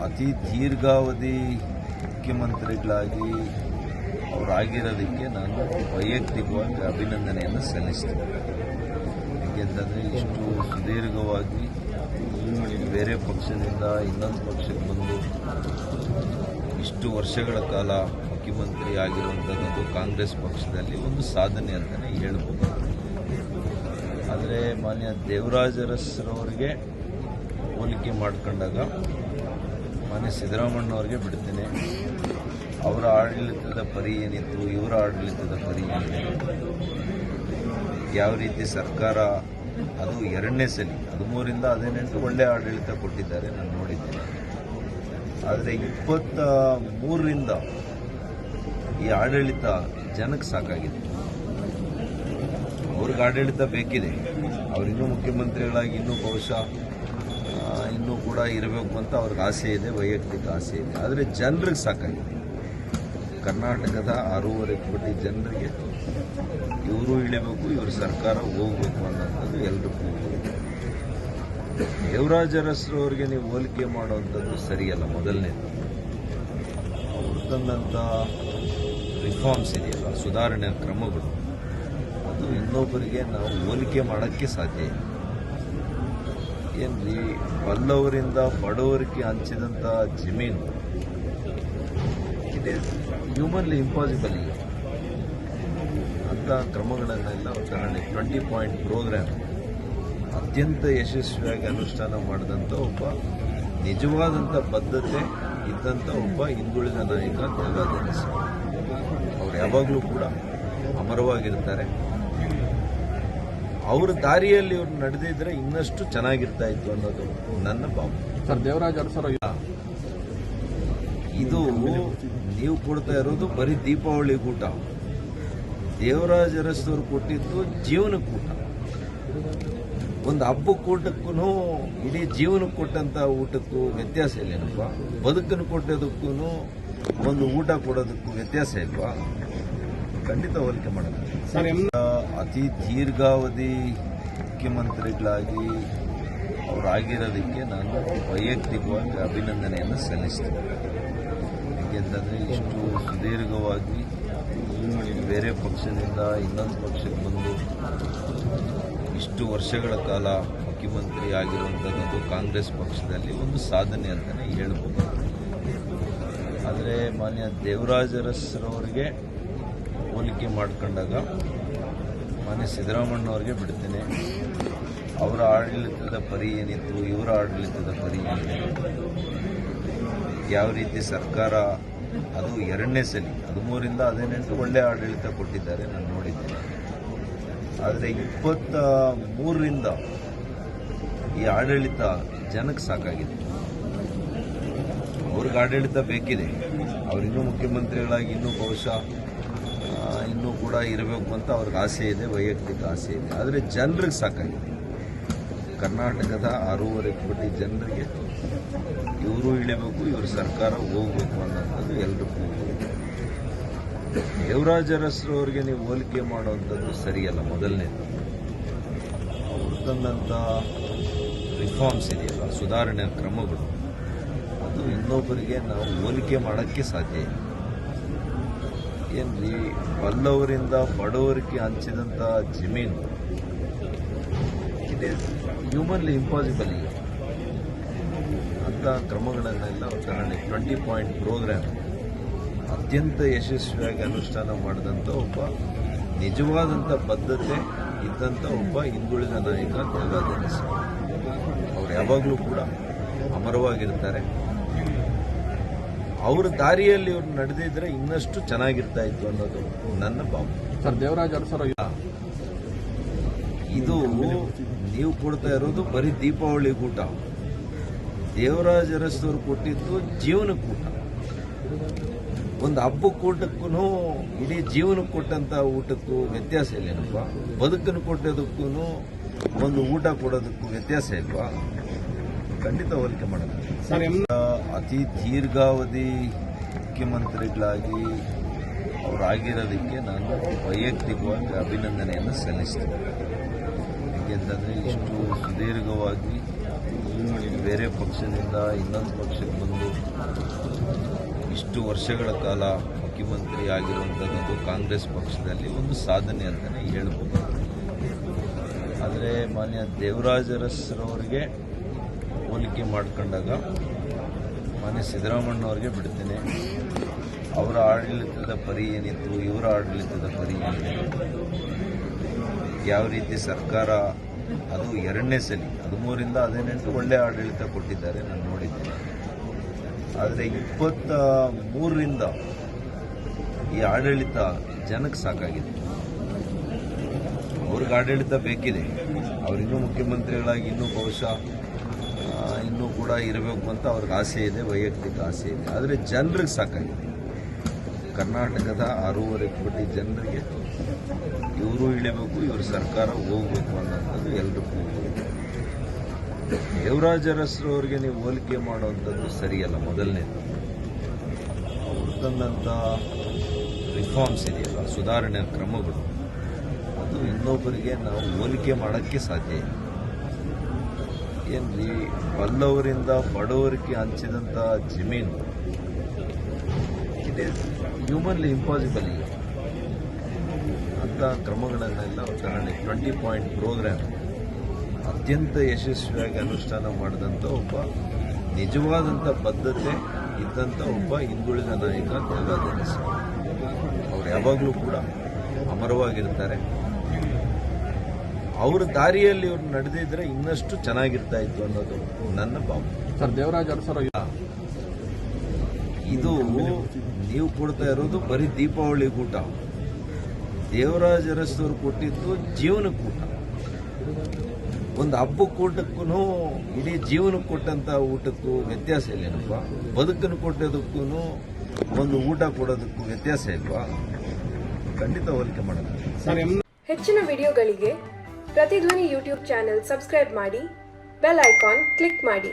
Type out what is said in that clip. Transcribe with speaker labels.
Speaker 1: ಅತಿ ದೀರ್ಘಾವಧಿ ಮುಖ್ಯಮಂತ್ರಿಗಳಾಗಿ ಅವರಾಗಿರೋದಕ್ಕೆ ನಾನು ವೈಯಕ್ತಿಕವಾಗಿ ಅಭಿನಂದನೆಯನ್ನು ಸಲ್ಲಿಸ್ತೀನಿ. ಏಕೆಂತಂದರೆ ಇಷ್ಟು ಸುದೀರ್ಘವಾಗಿ ಬೇರೆ ಪಕ್ಷದಿಂದ ಇನ್ನೊಂದು ಪಕ್ಷಕ್ಕೆ ಬಂದು ಇಷ್ಟು ವರ್ಷಗಳ ಕಾಲ ಮುಖ್ಯಮಂತ್ರಿ ಆಗಿರುವಂಥದ್ದು ಕಾಂಗ್ರೆಸ್ ಪಕ್ಷದಲ್ಲಿ ಒಂದು ಸಾಧನೆ ಅಂತಲೇ ಹೇಳ್ಬೋದು. ಆದರೆ ಮಾನ್ಯ ದೇವರಾಜ ಅರಸರವರಿಗೆ ಹೋಲಿಕೆ ಮಾಡ್ಕೊಂಡಾಗ ಮಾನ್ಯ ಸಿದ್ದರಾಮಣ್ಣವ್ರಿಗೆ ಬಿಡ್ತೇನೆ. ಅವರ ಆಡಳಿತದ ಪರಿ ಏನಿತ್ತು, ಇವರ ಆಡಳಿತದ ಪರಿ ಏನಿದೆ, ಯಾವ ರೀತಿ ಸರ್ಕಾರ ಅದು ಎರಡನೇ ಸಲ 13 ಒಳ್ಳೆ ಆಡಳಿತ ಕೊಟ್ಟಿದ್ದಾರೆ, ನಾನು ನೋಡಿದ್ದೇನೆ. ಆದರೆ 23ರಿಂದ ಈ ಆಡಳಿತ ಜನಕ್ಕೆ ಸಾಕಾಗಿದೆ. ಅವ್ರಿಗೆ ಆಡಳಿತ ಬೇಕಿದೆ, ಅವರಿನ್ನೂ ಮುಖ್ಯಮಂತ್ರಿಗಳಾಗಿ ಇನ್ನೂ ಬಹುಶಃ ಇನ್ನೂ ಕೂಡ ಇರಬೇಕು ಅಂತ ಅವ್ರಿಗೆ ಆಸೆ ಇದೆ, ವೈಯಕ್ತಿಕ ಆಸೆ ಇದೆ. ಆದರೆ ಜನರಿಗೆ ಸಾಕಾಗಿದೆ. ಕರ್ನಾಟಕದ 6.5 ಕೋಟಿ ಜನರಿಗೆ ಇವರು ಇಳಿಬೇಕು, ಇವ್ರ ಸರ್ಕಾರ ಹೋಗಬೇಕು ಅನ್ನೋಂಥದ್ದು ಎಲ್ರಿಗೂ. ದೇವರಾಜ ಅರಸರವರಿಗೆ ನೀವು ಹೋಲಿಕೆ ಮಾಡುವಂಥದ್ದು ಸರಿಯಲ್ಲ. ಮೊದಲನೇದು ಅವ್ರು ತಂದಂಥ ರಿಫಾರ್ಮ್ಸ್ ಇದೆಯಲ್ಲ, ಸುಧಾರಣೆ ಕ್ರಮಗಳು, ಅದು ಇನ್ನೊಬ್ಬರಿಗೆ ನಾವು ಹೋಲಿಕೆ ಮಾಡೋಕ್ಕೆ ಸಾಧ್ಯ ಇಲ್ಲ. ಏನ್ರಿ, ಬಲ್ಲವರಿಂದ ಬಡವರಿಗೆ ಹಂಚಿದಂಥ ಜಮೀನು ಇಟ್ ಈಸ್ ಹ್ಯೂಮನ್ಲಿ ಇಂಪಾಸಿಬಲ್ ಇಲ್ಲ ಅಂಥ ಕ್ರಮಗಳನ್ನೆಲ್ಲ ತಗೊಂಡು 20 ಪಾಯಿಂಟ್ ಪ್ರೋಗ್ರಾಮ್ ಅತ್ಯಂತ ಯಶಸ್ವಿಯಾಗಿ ಅನುಷ್ಠಾನ ಮಾಡಿದಂಥ ಒಬ್ಬ ನಿಜವಾದಂಥ ಬದ್ಧತೆ ಇದ್ದಂಥ ಒಬ್ಬ ಹಿಂದುಳಿದ ನಾಯಕ ದೇವರಾಜ ಅರಸು. ಅವ್ರು ಯಾವಾಗಲೂ ಕೂಡ ಅಮರವಾಗಿರ್ತಾರೆ. ಅವ್ರ ದಾರಿಯಲ್ಲಿ ಇವ್ರು ನಡೆದಿದ್ರೆ ಇನ್ನಷ್ಟು ಚೆನ್ನಾಗಿರ್ತಾ ಇತ್ತು ಅನ್ನೋದು ನನ್ನ ಭಾವನೆ.
Speaker 2: ಸರ್, ದೇವರಾಜ ಅರಸರು
Speaker 1: ಇದು ನೀವು ಕೊಡ್ತಾ ಇರೋದು ಬರೀ ದೀಪಾವಳಿ ಊಟ. ದೇವರಾಜ ಅರಸರು ಕೊಟ್ಟಿದ್ದು ಜೀವನಕ್ಕೆ ಊಟ. ಒಂದು ಹಬ್ಬಕ್ಕೆ ಊಟಕ್ಕೂ ಇಡೀ ಜೀವನಕ್ಕೆ ಕೊಟ್ಟಂತ ಊಟಕ್ಕೂ ವ್ಯತ್ಯಾಸ ಇಲ್ಲೇನಪ್ಪ? ಬದುಕನ್ನು ಕೊಟ್ಟೋದಕ್ಕೂ ಒಂದು ಊಟ ಕೊಡೋದಕ್ಕೂ ವ್ಯತ್ಯಾಸ ಇಲ್ವಾ? ಖಂಡಿತ ಹೋಲಿಕೆ ಮಾಡೋಣ. ಅತಿ ದೀರ್ಘಾವಧಿ ಮುಖ್ಯಮಂತ್ರಿಗಳಾಗಿ ಅವರಾಗಿರೋದಕ್ಕೆ ನಾನು ವೈಯಕ್ತಿಕವಾಗಿ ಅಭಿನಂದನೆಯನ್ನು ಸಲ್ಲಿಸ್ತೀನಿ. ಏಕೆಂತಂದರೆ ಇಷ್ಟು ಸುದೀರ್ಘವಾಗಿ ಬೇರೆ ಪಕ್ಷದಿಂದ ಇನ್ನೊಂದು ಪಕ್ಷಕ್ಕೆ ಬಂದು ಇಷ್ಟು ವರ್ಷಗಳ ಕಾಲ ಮುಖ್ಯಮಂತ್ರಿ ಆಗಿರುವಂಥದ್ದು ಕಾಂಗ್ರೆಸ್ ಪಕ್ಷದಲ್ಲಿ ಒಂದು ಸಾಧನೆ ಅಂತಲೇ ಹೇಳ್ಬೋದು. ಆದರೆ ಮಾನ್ಯ ದೇವರಾಜ ಅರಸರವರಿಗೆ ಹೋಲಿಕೆ ಮಾಡ್ಕೊಂಡಾಗ ಮಾನ್ಯ ಸಿದ್ದರಾಮಣ್ಣವ್ರಿಗೆ ಬಿಡ್ತೇನೆ. ಅವರ ಆಡಳಿತದ ಪರಿ ಏನಿತ್ತು, ಇವರ ಆಡಳಿತದ ಪರಿ ಏನಿದೆ, ಯಾವ ರೀತಿ ಸರ್ಕಾರ ಅದು ಎರಡನೇ ಸಲ 13 ಒಳ್ಳೆ ಆಡಳಿತ ಕೊಟ್ಟಿದ್ದಾರೆ, ನಾನು ನೋಡಿದ್ದೇನೆ. ಆದರೆ 23ರಿಂದ ಈ ಆಡಳಿತ ಜನಕ್ಕೆ ಸಾಕಾಗಿದೆ. ಅವ್ರಿಗೆ ಆಡಳಿತ ಬೇಕಿದೆ, ಅವರಿನ್ನೂ ಮುಖ್ಯಮಂತ್ರಿಗಳಾಗಿ ಇನ್ನೂ ಬಹುಶಃ ಇನ್ನೂ ಕೂಡ ಇರಬೇಕು ಅಂತ ಅವ್ರಿಗೆ ಆಸೆ ಇದೆ, ವೈಯಕ್ತಿಕ ಆಸೆ ಇದೆ. ಆದರೆ ಜನರಿಗೆ ಸಾಕಾಗಿದೆ. ಕರ್ನಾಟಕದ 6.5 ಕೋಟಿ ಜನರಿಗೆ ಇವರು ಇಳಿಬೇಕು, ಇವ್ರ ಸರ್ಕಾರ ಹೋಗಬೇಕು ಅನ್ನೋಂಥದ್ದು ಎಲ್ರಿಗೂ. ದೇವರಾಜ ಅರಸರವರಿಗೆ ನೀವು ಹೋಲಿಕೆ ಮಾಡುವಂಥದ್ದು ಸರಿಯಲ್ಲ. ಮೊದಲನೇದು ಅವ್ರು ತಂದಂಥ ರಿಫಾರ್ಮ್ಸ್ ಇದೆಯಲ್ಲ, ಸುಧಾರಣೆ ಕ್ರಮಗಳು, ಅದು ಇನ್ನೊಬ್ಬರಿಗೆ ನಾವು ಹೋಲಿಕೆ ಮಾಡೋಕ್ಕೆ ಸಾಧ್ಯ ಇಲ್ಲ. ಏನ್ರಿ, ಬಲ್ಲವರಿಂದ ಬಡವರಿಗೆ ಹಂಚಿದಂಥ ಜಮೀನು ಇಟ್ ಈಸ್ ಹ್ಯೂಮನ್ಲಿ ಇಂಪಾಸಿಬಲ್ ಇಲ್ಲ ಅಂಥ ಕ್ರಮಗಳನ್ನೆಲ್ಲ ತಗೊಂಡು 20 ಪಾಯಿಂಟ್ ಪ್ರೋಗ್ರಾಮ್ ಅತ್ಯಂತ ಯಶಸ್ವಿಯಾಗಿ ಅನುಷ್ಠಾನ ಮಾಡಿದಂಥ ಒಬ್ಬ ನಿಜವಾದಂಥ ಬದ್ಧತೆ ಇದ್ದಂಥ ಒಬ್ಬ ಹಿಂದುಳಿದ ನಾಯಕ ದೇವರಾಜ ಅರಸು. ಅವ್ರು ಯಾವಾಗಲೂ ಕೂಡ ಅಮರವಾಗಿರ್ತಾರೆ. ಅವ್ರ ದಾರಿಯಲ್ಲಿ ಇವ್ರು ನಡೆದಿದ್ರೆ ಇನ್ನಷ್ಟು ಚೆನ್ನಾಗಿರ್ತಾ ಇತ್ತು ಅನ್ನೋದು ನನ್ನ ಭಾವನೆ.
Speaker 2: ಸರ್, ದೇವರಾಜ ಅರಸರು
Speaker 1: ಇದು ನೀವು ಕೊಡ್ತಾ ಇರೋದು ಬರೀ ದೀಪಾವಳಿ ಊಟ. ದೇವರಾಜ ಅರಸರು ಕೊಟ್ಟಿದ್ದು ಜೀವನಕ್ಕೆ ಊಟ. ಒಂದು ಹಬ್ಬಕ್ಕೆ ಊಟಕ್ಕೂ ಇಡೀ ಜೀವನಕ್ಕೆ ಕೊಟ್ಟಂತ ಊಟಕ್ಕೂ ವ್ಯತ್ಯಾಸ ಇಲ್ಲೇನಪ್ಪ? ಬದುಕನ್ನು ಕೊಟ್ಟೋದಕ್ಕೂ ಒಂದು ಊಟ ಕೊಡೋದಕ್ಕೂ ವ್ಯತ್ಯಾಸ ಇಲ್ವಾ? ಖಂಡಿತ ಹೋಲಿಕೆ ಮಾಡೋಣ. ಅತಿ ದೀರ್ಘಾವಧಿ ಮುಖ್ಯಮಂತ್ರಿಗಳಾಗಿ ಅವರಾಗಿರೋದಕ್ಕೆ ನಾನು ವೈಯಕ್ತಿಕವಾಗಿ ಅಭಿನಂದನೆಯನ್ನು ಸಲ್ಲಿಸ್ತೀನಿ. ಏಕೆಂತಂದರೆ ಇಷ್ಟು ಸುದೀರ್ಘವಾಗಿ ಬೇರೆ ಪಕ್ಷದಿಂದ ಇನ್ನೊಂದು ಪಕ್ಷಕ್ಕೆ ಬಂದು ಇಷ್ಟು ವರ್ಷಗಳ ಕಾಲ ಮುಖ್ಯಮಂತ್ರಿ ಆಗಿರುವಂಥದ್ದು ಕಾಂಗ್ರೆಸ್ ಪಕ್ಷದಲ್ಲಿ ಒಂದು ಸಾಧನೆ ಅಂತಲೇ ಹೇಳ್ಬೋದು. ಆದರೆ ಮಾನ್ಯ ದೇವರಾಜ ಅರಸರವರಿಗೆ ಹೋಲಿಕೆ ಮಾಡ್ಕೊಂಡಾಗ ಮಾನ್ಯ ಸಿದ್ದರಾಮಣ್ಣವ್ರಿಗೆ ಬಿಡ್ತೇನೆ. ಅವರ ಆಡಳಿತದ ಪರಿ ಏನಿತ್ತು, ಇವರ ಆಡಳಿತದ ಪರಿ ಏನಿತ್ತು, ಯಾವ ರೀತಿ ಸರ್ಕಾರ ಅದು ಎರಡನೇ ಸಲ 13ರಿಂದ 18 ಒಳ್ಳೆ ಆಡಳಿತ ಕೊಟ್ಟಿದ್ದಾರೆ, ನಾನು ನೋಡಿದ್ದೇನೆ. ಆದರೆ 23ರಿಂದ ಈ ಆಡಳಿತ ಜನಕ್ಕೆ ಸಾಕಾಗಿದೆ. ಅವ್ರಿಗೆ ಆಡಳಿತ ಬೇಕಿದೆ, ಅವರಿನ್ನೂ ಮುಖ್ಯಮಂತ್ರಿಗಳಾಗಿ ಇನ್ನೂ ಬಹುಶಃ ಇನ್ನೂ ಕೂಡ ಇರಬೇಕು ಅಂತ ಅವ್ರಿಗೆ ಆಸೆ ಇದೆ, ವೈಯಕ್ತಿಕ ಆಸೆ ಇದೆ. ಆದರೆ ಜನರಿಗೆ ಸಾಕಾಗಿದೆ. ಕರ್ನಾಟಕದ 6.5 ಕೋಟಿ ಜನರಿಗೆ ಇವರು ಇಳಿಬೇಕು, ಇವ್ರ ಸರ್ಕಾರ ಹೋಗಬೇಕು ಅನ್ನೋಂಥದ್ದು ಎಲ್ರಿಗೂ. ದೇವರಾಜ ಅರಸರವ್ರಿಗೆ ನೀವು ಹೋಲಿಕೆ ಮಾಡುವಂಥದ್ದು ಸರಿಯಲ್ಲ. ಮೊದಲನೇದು ಅವ್ರು ತಂದಂಥ ರಿಫಾರ್ಮ್ಸ್ ಇದೆಯಲ್ಲ, ಸುಧಾರಣೆ ಕ್ರಮಗಳು, ಅದು ಇನ್ನೊಬ್ಬರಿಗೆ ನಾವು ಹೋಲಿಕೆ ಮಾಡೋಕ್ಕೆ ಸಾಧ್ಯ ಇಲ್ಲ. ಏನ್ರಿ, ಬಲ್ಲವರಿಂದ ಬಡವರಿಗೆ ಹಂಚಿದಂಥ ಜಮೀನು ಇಟ್ ಈಸ್ ಹ್ಯೂಮನ್ಲಿ ಇಂಪಾಸಿಬಲ್. ಈಗ ಅಂಥ ಕ್ರಮಗಳನ್ನೆಲ್ಲ ತಗೊಂಡು 20 ಪಾಯಿಂಟ್ ಪ್ರೋಗ್ರಾಮ್ ಅತ್ಯಂತ ಯಶಸ್ವಿಯಾಗಿ ಅನುಷ್ಠಾನ ಮಾಡಿದಂಥ ಒಬ್ಬ ನಿಜವಾದಂಥ ಬದ್ಧತೆ ಇದ್ದಂಥ ಒಬ್ಬ ಹಿಂದುಳಿದ ನಾಯಕ ದೇವರಾಜ ಅರಸು. ಅವ್ರು ಯಾವಾಗಲೂ ಕೂಡ ಅಮರವಾಗಿರ್ತಾರೆ. ಅವ್ರ ದಾರಿಯಲ್ಲಿ ಇವ್ರು ನಡೆದಿದ್ರೆ ಇನ್ನಷ್ಟು ಚೆನ್ನಾಗಿರ್ತಾ ಇತ್ತು ಅನ್ನೋದು ನನ್ನ ಭಾವನೆ.
Speaker 2: ಸರ್, ದೇವರಾಜ ಅರಸರು
Speaker 1: ಇದು ನೀವು ಕೊಡ್ತಾ ಇರೋದು ಬರೀ ದೀಪಾವಳಿ ಊಟ. ದೇವರಾಜ ಅರಸರು ಕೊಟ್ಟಿದ್ದು ಜೀವನಕ್ಕೆ ಊಟ. ಒಂದು ಹಬ್ಬಕ್ಕೆ ಊಟಕ್ಕೂ ಇಡೀ ಜೀವನಕ್ಕೆ ಕೊಟ್ಟಂತ ಊಟಕ್ಕೂ ವ್ಯತ್ಯಾಸ ಇಲ್ಲೇನಪ್ಪ? ಬದುಕನ್ನು ಕೊಟ್ಟೋದಕ್ಕೂ ಒಂದು ಊಟ ಕೊಡೋದಕ್ಕೂ ವ್ಯತ್ಯಾಸ ಇಲ್ವಾ? ಖಂಡಿತ ಹೋಲಿಕೆ ಮಾಡೋದು.
Speaker 3: ಹೆಚ್ಚಿನ ವಿಡಿಯೋಗಳಿಗೆ ಪ್ರತಿಧ್ವನಿ ಯೂಟ್ಯೂಬ್ ಚಾನೆಲ್ ಸಬ್ಸ್ಕ್ರೈಬ್ ಮಾಡಿ, ಬೆಲ್ ಐಕಾನ್ ಕ್ಲಿಕ್ ಮಾಡಿ.